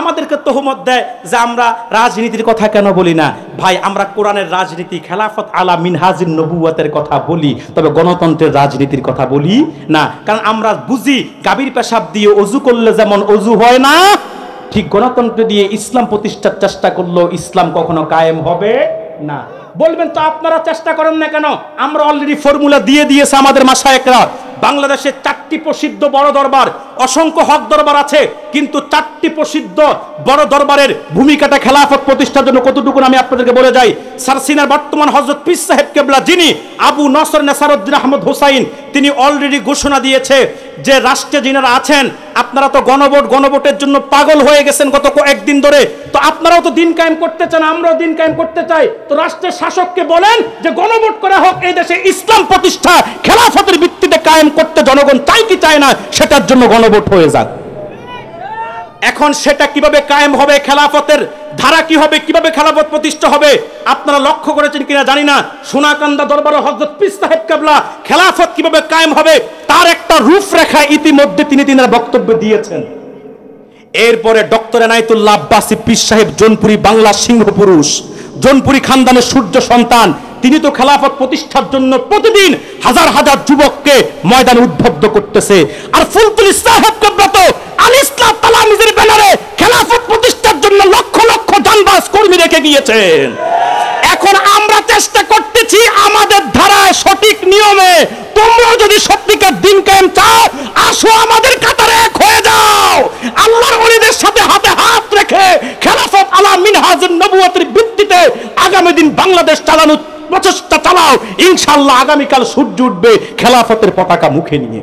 আমাদেরকে তহমত দেয় যে আমরা রাজনীতির কথা কেন বলি না। ভাই আমরা কোরআনের রাজনীতি খেলাফত আলা মিনহাজিন নবুওয়াতের কথা বলি, তবে গণতন্ত্রের রাজনীতির কথা বলি না। কারণ আমরা বুঝি গাভীর পেশাব দিয়ে অজু করলে যেমন অজু হয় না, ঠিক গণতন্ত্র দিয়ে ইসলাম প্রতিষ্ঠার চেষ্টা করলেও ইসলাম কখনো কায়েম হবে না। বলবেন তো আপনারা চেষ্টা করেন না কেন? আমরা অলরেডি ফর্মুলা দিয়ে দিয়েছে আমাদের মাশায়েখরা। বাংলাদেশে 4টি প্রসিদ্ধ বড় দরবার, অসংখ্য হক দরবার আছে, কিন্তু 4টি প্রসিদ্ধ বড় দরবারের ভূমিকাটা খেলাফত প্রতিষ্ঠার জন্য কতটুকু আমি আপনাদেরকে বলে যাই। সারসিনার বর্তমান হযরত পীর সাহেব কেবলা, যিনি আবু নসর নেসারউদ্দিন আহমদ হুসাইন, তিনি অলরেডি ঘোষণা দিয়েছে যে রাষ্ট্রে যিনারা আছেন, আপনারা তো গণভোটের জন্য পাগল হয়ে গেছেন গত কয়েকদিন ধরে, তো আপনারাও তো দিন কায়েম করতে চান, আমরাও দিন কায়েম করতে চাই, তো রাষ্ট্রের শাসককে বলেন যে গণভোট করা হোক, এই দেশে ইসলাম প্রতিষ্ঠা খেলাফতের ভিত্তিতে কায়েম করতে জনগণ চাই কি চায় না, সেটার জন্য গণভোট হয়ে যাক। এখন সেটা কিভাবে কায়েম হবে, খেলাফতের ধারা কি হবে, কিভাবে খেলাফত প্রতিষ্ঠা হবে, আপনারা লক্ষ্য করেছেন কিনা জানি না। সোনাকান্দা দরবারে হযরত পীর সাহেব কেবলা খেলাফত কিভাবে কায়েম হবে তার একটা রূপরেখা ইতিমধ্যে তিনি বক্তব্য দিয়েছেন। এরপরে ডক্টর এনায়েতুল্লাহ আব্বাসী পীর সাহেব, জোনপুরি বাংলা সিংহ পুরুষ, জোনপুরি খানদানের সূর্য সন্তান, তিনি তো খেলাফত প্রতিষ্ঠার জন্য প্রতিদিন হাজার হাজার যুবককে ময়দানে উদ্বুদ্ধ করতেছে। আর ফুলতুলি সাহেব কেবলা তো আল ইসলাম তালামিজের ব্যানারে খেলাফত প্রতিষ্ঠার জন্য লক্ষ লক্ষ জানবাজ কর্মী রেখে গিয়েছেন। এখন আমরা চেষ্টা করতেছি আমাদের ধারায় সঠিক নিয়মে, তোমরা যদি সত্যিকার দিন কায়েম চাও, আসো আমাদের কাতারে এক হয়ে যাও, আল্লাহর ওলিদের সাথে হাতে হাত রেখে খেলাফত আলা মিনহাজুন নবুওয়াতের ভিত্তিতে আগামী দিন বাংলাদেশ চালানোর প্রচেষ্টা চালাও। ইনশাআল্লাহ আগামীকাল সূর্য উঠবে খেলাফতের পতাকা মুখে নিয়ে।